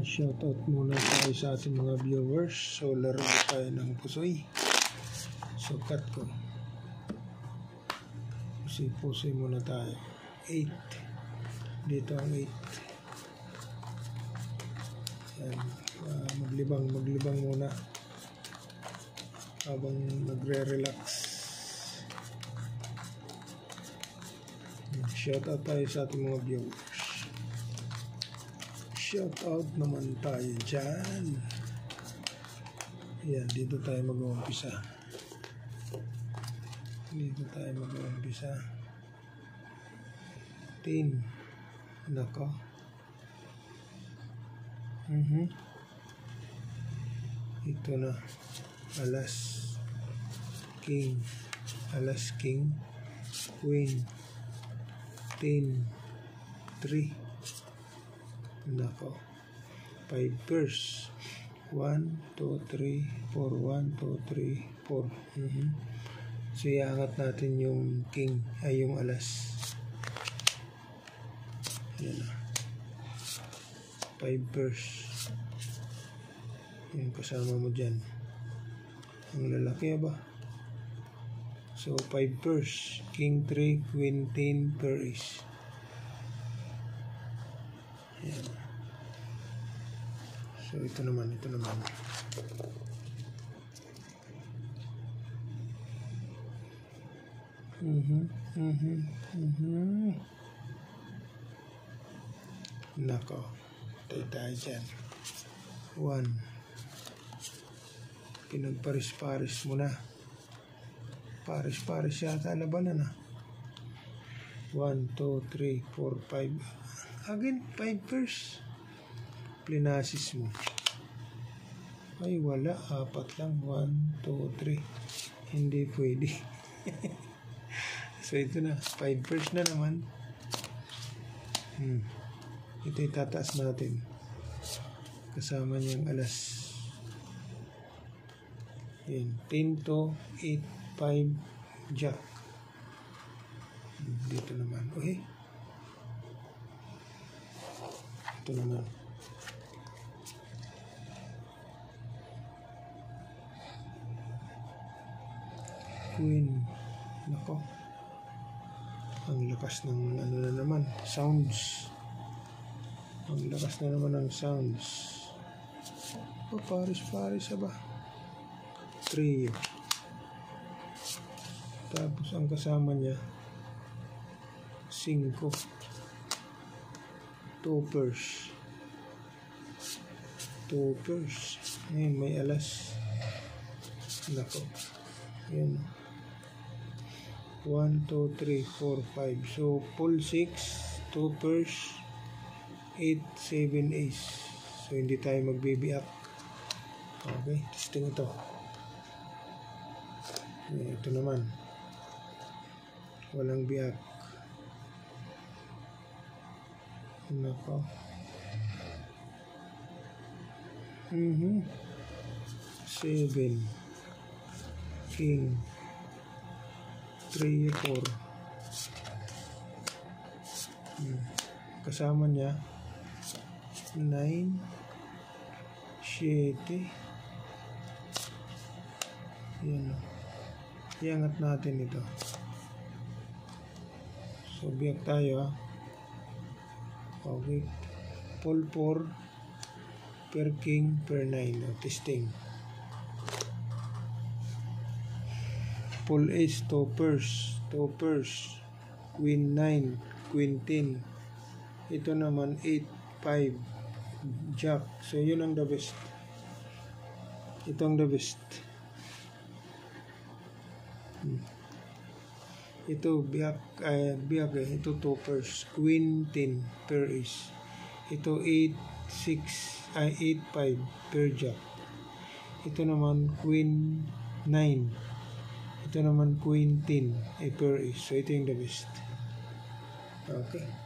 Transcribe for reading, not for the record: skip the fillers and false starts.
Shoutout muna tayo sa ating mga viewers. So, laro tayo ng pusoy. So, cut ko. Pusoy muna tayo. 8. Dito ang 8. Yan. Maglibang muna habang nagre-relax. Shoutout tayo sa ating mga viewers. Shoutout naman tayo dyan. Yan, dito tayo mag-uumpisa. Dito tayo mag-uumpisa. 10. Nako. Ito na. Alas. King. Alas, King. Queen. 10. 3. Nako. 5 pairs. 1, 2, 3, 4. 1, 2, 3, 4. So, iangat natin yung king ay yung alas. Yan na. 5 pairs. Yung kasama mo dyan. Ang lalaki ba? So, 5 pairs. King 3, queen 10 pairs. Yan. So, ito naman. Nako. Tayo dyan. 1. Pinagparis-paris mo na. Paris yata labanan na. 1, 2, 3, 4, 5. Again, 5 pairs. Plinasis mo. Ay, wala. 4 lang. 1, 2, 3. Hindi pwede. So, ito na. 5 pairs na naman. Ito itataas natin. Kasama niyang alas. Yan. 10 to 8, 5, jack. Dito naman. Okay. Ito naman. Queen. Nako. Ang lakas ng ano na naman. Sounds. Ang lakas na naman ng sounds. Oh, paris ba? 3. Tapos ang kasama niya 5. 2 pairs. Ngayon may alas. Nako. Yan. 1, 2, 3, 4, 5. So, full 6. 2 pairs. 8, 7 ace. So, hindi tayo magbibiak. Okay. Testing ito. Ito naman. Walang biak. Nako. 7. King. 3, 4. Kasama niya 9, 7. Yan. Iangat natin ito. So, biyak tayo Okay. Full 4 per king per 9. Testing. Full ace, 2 pairs. Queen 9, queen 10. Ito naman 8, 5, jack. So, yun ang the best. Ito ang the best. Ito, biyak ito 2 pairs. Queen 10 per ace. Ito 8, 6, 8, 5 per jack. Ito naman queen 9. Ito naman queen 10 per ace. So, ito yung the best. Okay.